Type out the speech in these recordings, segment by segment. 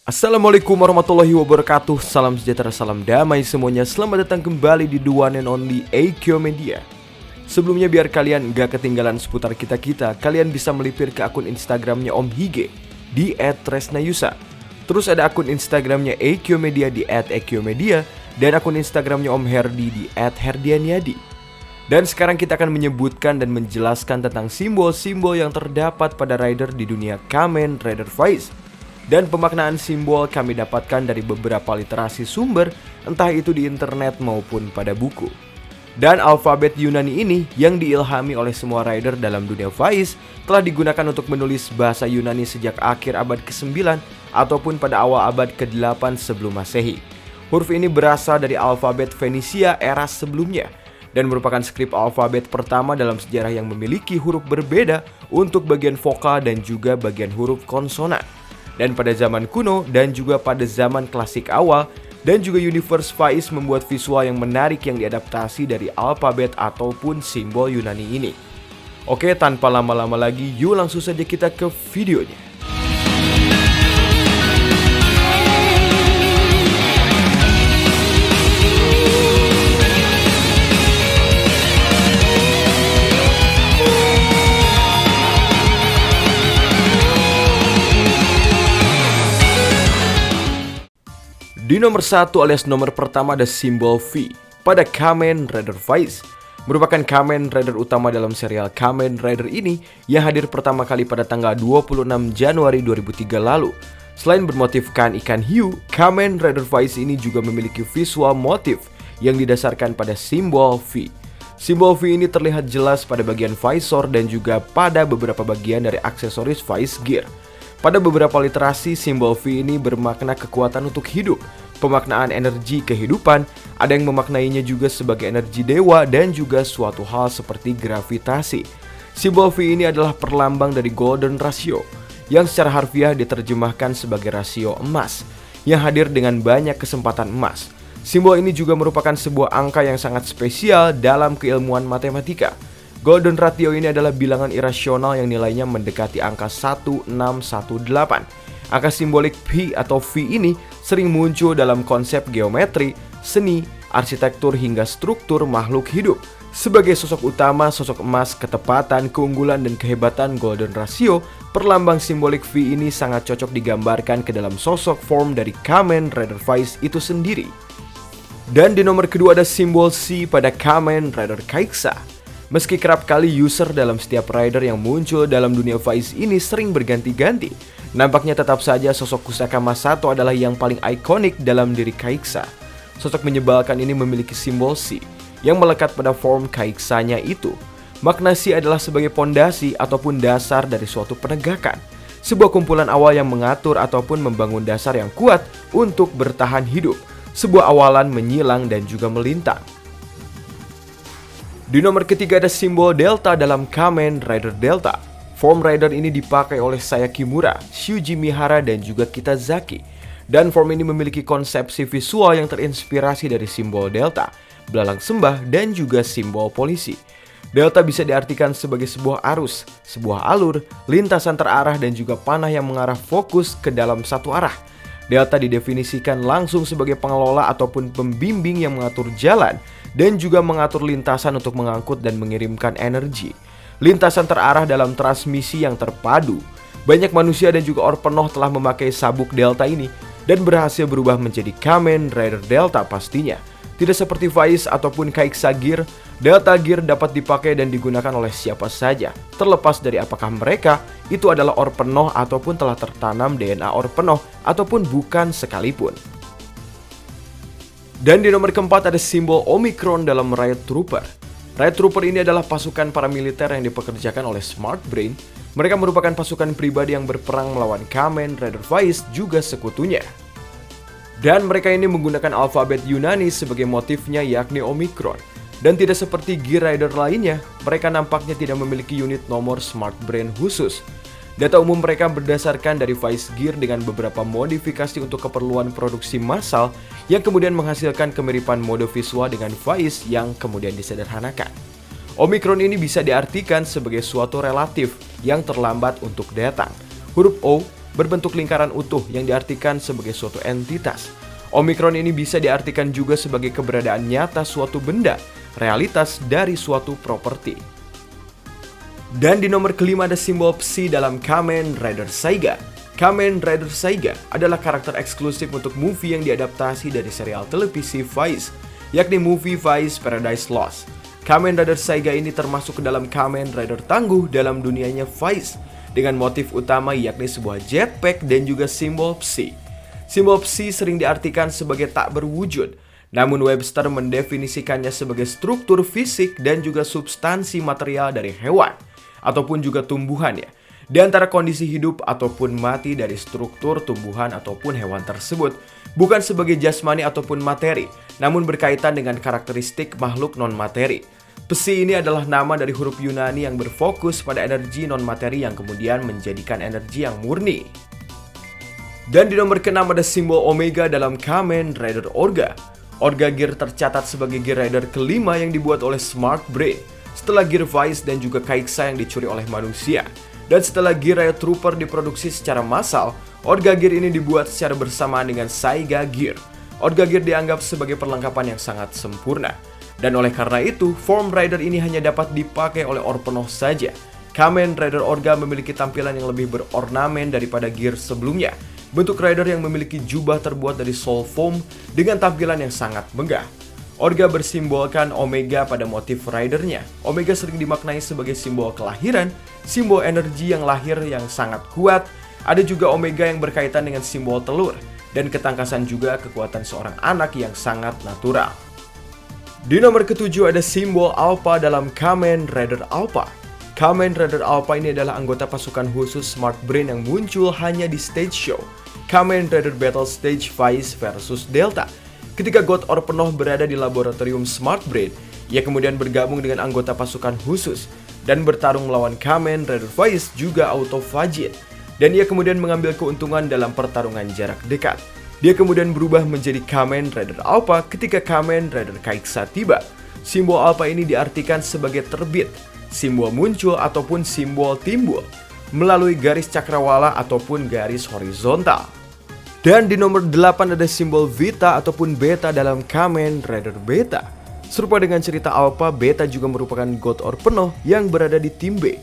Assalamualaikum warahmatullahi wabarakatuh. Salam sejahtera, salam damai semuanya. Selamat datang kembali di The One and Only Eikyo Media. Sebelumnya biar kalian gak ketinggalan seputar kita-kita, kalian bisa melipir ke akun Instagramnya Om Hige di @tresnayusa. Terus ada akun Instagramnya Eikyo Media di @eikyomedia dan akun Instagramnya Om Herdi di @herdianyadi. Dan sekarang kita akan menyebutkan dan menjelaskan tentang simbol-simbol yang terdapat pada rider di dunia Kamen Rider Faiz. Dan pemaknaan simbol kami dapatkan dari beberapa literasi sumber, entah itu di internet maupun pada buku. Dan alfabet Yunani ini yang diilhami oleh semua rider dalam dunia Faiz telah digunakan untuk menulis bahasa Yunani sejak akhir abad ke-9 ataupun pada awal abad ke-8 sebelum Masehi. Huruf ini berasal dari alfabet Fenisia era sebelumnya dan merupakan skrip alfabet pertama dalam sejarah yang memiliki huruf berbeda untuk bagian vokal dan juga bagian huruf konsonan. Dan pada zaman kuno dan juga pada zaman klasik awal dan juga Universe Faiz membuat visual yang menarik yang diadaptasi dari alfabet ataupun simbol Yunani ini. Oke, tanpa lama-lama lagi, yuk langsung saja kita ke videonya. Di nomor 1 alias nomor pertama ada simbol V pada Kamen Rider Faiz. Merupakan Kamen Rider utama dalam serial Kamen Rider ini yang hadir pertama kali pada tanggal 26 Januari 2003 lalu. Selain bermotifkan ikan hiu, Kamen Rider Faiz ini juga memiliki visual motif yang didasarkan pada simbol V. Simbol V ini terlihat jelas pada bagian visor dan juga pada beberapa bagian dari aksesoris Faiz Gear. Pada beberapa literasi, simbol V ini bermakna kekuatan untuk hidup, pemaknaan energi kehidupan, ada yang memaknainya juga sebagai energi dewa dan juga suatu hal seperti gravitasi. Simbol V ini adalah perlambang dari Golden Ratio, yang secara harfiah diterjemahkan sebagai rasio emas, yang hadir dengan banyak kesempatan emas. Simbol ini juga merupakan sebuah angka yang sangat spesial dalam keilmuan matematika. Golden Ratio ini adalah bilangan irasional yang nilainya mendekati angka 1618. Angka simbolik Pi atau V ini sering muncul dalam konsep geometri, seni, arsitektur hingga struktur makhluk hidup. Sebagai sosok utama, sosok emas, ketepatan, keunggulan, dan kehebatan Golden Ratio, perlambang simbolik V ini sangat cocok digambarkan ke dalam sosok form dari Kamen Rider Faiz itu sendiri. Dan di nomor kedua ada simbol C pada Kamen Rider Kaixa. Meski kerap kali user dalam setiap rider yang muncul dalam dunia Faiz ini sering berganti-ganti, nampaknya tetap saja sosok Kusaka Masato adalah yang paling ikonik dalam diri Kaixa. Sosok menyebalkan ini memiliki simbol C yang melekat pada form Kaixanya itu. Makna C adalah sebagai pondasi ataupun dasar dari suatu penegakan, sebuah kumpulan awal yang mengatur ataupun membangun dasar yang kuat untuk bertahan hidup, sebuah awalan menyilang dan juga melintang. Di nomor ketiga ada simbol Delta dalam Kamen Rider Delta. Form rider ini dipakai oleh Sayaka Kimura, Shuji Mihara, dan juga Kitazaki. Dan form ini memiliki konsepsi visual yang terinspirasi dari simbol Delta, belalang sembah, dan juga simbol polisi. Delta bisa diartikan sebagai sebuah arus, sebuah alur, lintasan terarah, dan juga panah yang mengarah fokus ke dalam satu arah. Delta didefinisikan langsung sebagai pengelola ataupun pembimbing yang mengatur jalan dan juga mengatur lintasan untuk mengangkut dan mengirimkan energi. Lintasan terarah dalam transmisi yang terpadu. Banyak manusia dan juga Orpenoh telah memakai sabuk Delta ini dan berhasil berubah menjadi Kamen Rider Delta pastinya. Tidak seperti Faiz ataupun Kaixa Gear, Delta Gear dapat dipakai dan digunakan oleh siapa saja, terlepas dari apakah mereka itu adalah Orpenoh ataupun telah tertanam DNA Orpenoh ataupun bukan sekalipun. Dan di nomor keempat ada simbol Omicron dalam Riot Trooper. Riot Trooper ini adalah pasukan paramiliter yang dipekerjakan oleh Smart Brain. Mereka merupakan pasukan pribadi yang berperang melawan Kamen Rider Faiz juga sekutunya. Dan mereka ini menggunakan alfabet Yunani sebagai motifnya yakni Omicron. Dan tidak seperti Gear Rider lainnya, mereka nampaknya tidak memiliki unit nomor Smart Brain khusus. Data umum mereka berdasarkan dari Faiz Gear dengan beberapa modifikasi untuk keperluan produksi massal yang kemudian menghasilkan kemiripan mode visual dengan Faiz yang kemudian disederhanakan. Omicron ini bisa diartikan sebagai suatu relatif yang terlambat untuk datang. Huruf O berbentuk lingkaran utuh yang diartikan sebagai suatu entitas. Omikron ini bisa diartikan juga sebagai keberadaan nyata suatu benda, realitas dari suatu properti. Dan di nomor kelima ada simbol Psi dalam Kamen Rider Saiga. Kamen Rider Saiga adalah karakter eksklusif untuk movie yang diadaptasi dari serial televisi Vice, yakni movie Vice Paradise Lost. Kamen Rider Saiga ini termasuk ke dalam Kamen Rider tangguh dalam dunianya Vice, dengan motif utama yakni sebuah jetpack dan juga simbol Psi. Simbol Psi sering diartikan sebagai tak berwujud, namun Webster mendefinisikannya sebagai struktur fisik dan juga substansi material dari hewan, ataupun juga tumbuhan ya, di antara kondisi hidup ataupun mati dari struktur tumbuhan ataupun hewan tersebut, bukan sebagai jasmani ataupun materi, namun berkaitan dengan karakteristik makhluk non-materi. Psi ini adalah nama dari huruf Yunani yang berfokus pada energi non-materi yang kemudian menjadikan energi yang murni. Dan di nomor ke-6 ada simbol Omega dalam Kamen Rider Orga. Orga Gear tercatat sebagai Gear Rider kelima yang dibuat oleh Smart Brain, setelah Gear Vice dan juga Kaixa yang dicuri oleh manusia. Dan setelah Gear Riot Trooper diproduksi secara massal, Orga Gear ini dibuat secara bersamaan dengan Saiga Gear. Orga Gear dianggap sebagai perlengkapan yang sangat sempurna. Dan oleh karena itu, form Rider ini hanya dapat dipakai oleh Orpenoh saja. Kamen Rider Orga memiliki tampilan yang lebih berornamen daripada Gear sebelumnya. Bentuk Rider yang memiliki jubah terbuat dari soul foam dengan tampilan yang sangat megah. Orga bersimbolkan Omega pada motif ridernya. Omega sering dimaknai sebagai simbol kelahiran, simbol energi yang lahir yang sangat kuat. Ada juga Omega yang berkaitan dengan simbol telur, dan ketangkasan juga kekuatan seorang anak yang sangat natural. Di nomor ke-7 ada simbol Alpha dalam Kamen Rider Alpha. Kamen Rider Alpha ini adalah anggota pasukan khusus Smart Brain yang muncul hanya di stage show Kamen Rider Battle Stage Vice versus Delta. Ketika God Orpenoh berada di laboratorium Smart Brain, ia kemudian bergabung dengan anggota pasukan khusus dan bertarung melawan Kamen Rider Vice juga Autophagic. Dan ia kemudian mengambil keuntungan dalam pertarungan jarak dekat. Dia kemudian berubah menjadi Kamen Rider Alpha ketika Kamen Rider Kaixa tiba. Simbol Alpha ini diartikan sebagai terbit, simbol muncul ataupun simbol timbul melalui garis cakrawala ataupun garis horizontal. Dan di nomor 8 ada simbol Vita ataupun Beta dalam Kamen Rider Beta. Serupa dengan cerita Alpha, Beta juga merupakan God Orpenoh yang berada di tim B.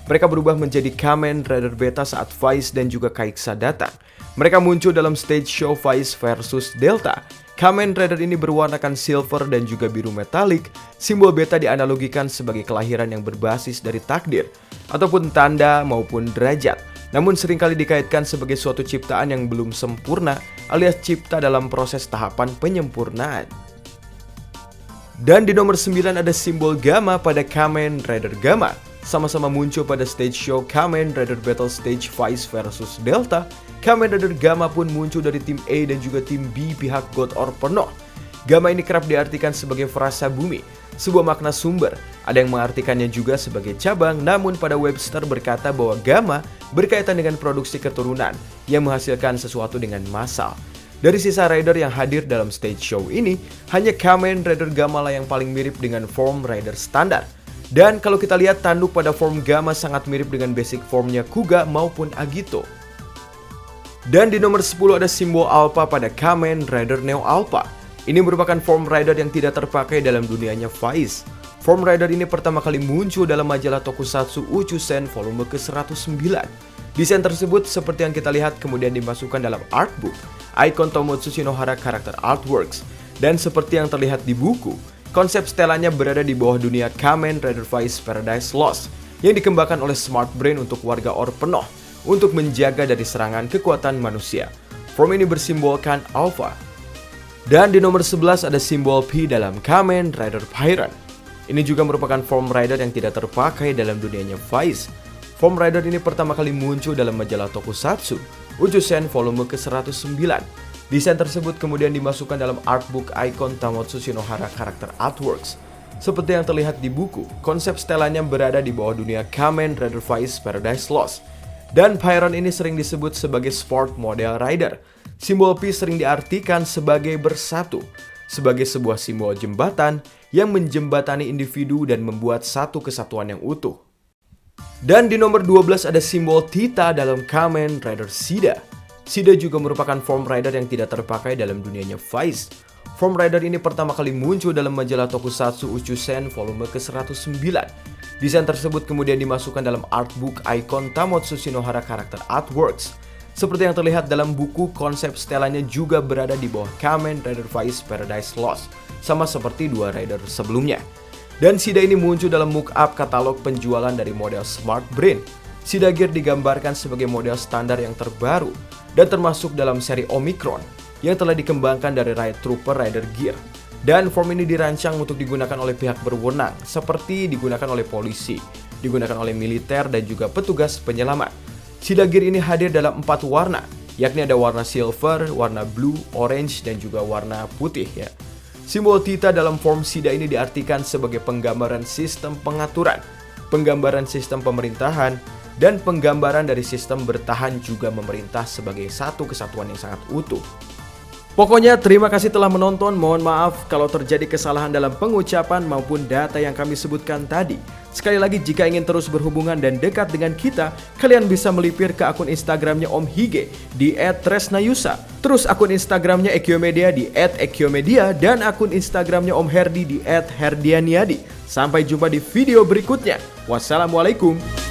Mereka berubah menjadi Kamen Rider Beta saat Vice dan juga Kaixa datang. Mereka muncul dalam stage show Vice versus Delta. Kamen Rider ini berwarnakan silver dan juga biru metalik. Simbol Beta dianalogikan sebagai kelahiran yang berbasis dari takdir, ataupun tanda maupun derajat. Namun seringkali dikaitkan sebagai suatu ciptaan yang belum sempurna, alias cipta dalam proses tahapan penyempurnaan. Dan di nomor 9 ada simbol Gamma pada Kamen Rider Gamma. Sama-sama muncul pada stage show Kamen Rider Battle Stage Vice versus Delta. Kamen Rider Gamma pun muncul dari tim A dan juga tim B pihak God Orpenoh. Gamma ini kerap diartikan sebagai frasa bumi, sebuah makna sumber. Ada yang mengartikannya juga sebagai cabang, namun pada Webster berkata bahwa Gamma berkaitan dengan produksi keturunan yang menghasilkan sesuatu dengan massal. Dari sisa rider yang hadir dalam stage show ini, hanya Kamen Rider Gamma lah yang paling mirip dengan form rider standar. Dan kalau kita lihat, tanduk pada form Gamma sangat mirip dengan basic formnya Kuga maupun Agito. Dan di nomor 10 ada simbol Alpha pada Kamen Rider Neo Alpha. Ini merupakan form rider yang tidak terpakai dalam dunianya Vice. Form rider ini pertama kali muncul dalam majalah Tokusatsu Uchusen volume ke-109. Desain tersebut seperti yang kita lihat kemudian dimasukkan dalam artbook Icon Tomotsu Shinohara Character Artworks. Dan seperti yang terlihat di buku, konsep setelannya berada di bawah dunia Kamen Rider Vice Paradise Lost yang dikembangkan oleh Smart Brain untuk warga Orpenoh untuk menjaga dari serangan kekuatan manusia. Form ini bersimbolkan Alpha. Dan di nomor 11 ada simbol P dalam Kamen Rider Pyran. Ini juga merupakan form rider yang tidak terpakai dalam dunianya Vice. Form rider ini pertama kali muncul dalam majalah Tokusatsu Uchusen volume ke-109. Desain tersebut kemudian dimasukkan dalam artbook Icon Tomotsu Shinohara Character Artworks. Seperti yang terlihat di buku, konsep setelannya berada di bawah dunia Kamen Rider Vice Paradise Lost. Dan Pyran ini sering disebut sebagai sport model rider. Simbol P sering diartikan sebagai bersatu, sebagai sebuah simbol jembatan yang menjembatani individu dan membuat satu kesatuan yang utuh. Dan di nomor 12 ada simbol Theta dalam Kamen Rider Shida. Shida juga merupakan form rider yang tidak terpakai dalam dunianya Vice. Form rider ini pertama kali muncul dalam majalah Tokusatsu Uchusen volume ke-109. Desain tersebut kemudian dimasukkan dalam artbook ikon Tamotsu Shinohara Character Artworks. Seperti yang terlihat dalam buku, konsep setelannya juga berada di bawah Kamen Rider Vice Paradise Lost, sama seperti dua rider sebelumnya. Dan Shida ini muncul dalam mock-up katalog penjualan dari model Smart Brain. Shida Gear digambarkan sebagai model standar yang terbaru dan termasuk dalam seri Omicron yang telah dikembangkan dari Riot Trooper Rider Gear. Dan form ini dirancang untuk digunakan oleh pihak berwenang, seperti digunakan oleh polisi, digunakan oleh militer, dan juga petugas penyelamat. Shida Gear ini hadir dalam 4 warna, yakni ada warna silver, warna blue, orange, dan juga warna putih ya. Simbol Theta dalam form Shida ini diartikan sebagai penggambaran sistem pengaturan, penggambaran sistem pemerintahan, dan penggambaran dari sistem bertahan juga memerintah sebagai satu kesatuan yang sangat utuh. Pokoknya terima kasih telah menonton, mohon maaf kalau terjadi kesalahan dalam pengucapan maupun data yang kami sebutkan tadi. Sekali lagi, jika ingin terus berhubungan dan dekat dengan kita, kalian bisa melipir ke akun Instagramnya Om Hige di @tresnayusa. Terus akun Instagramnya Ekiomedia di @ekiomedia dan akun Instagramnya Om Herdi di @herdianiadi. Sampai jumpa di video berikutnya. Wassalamualaikum.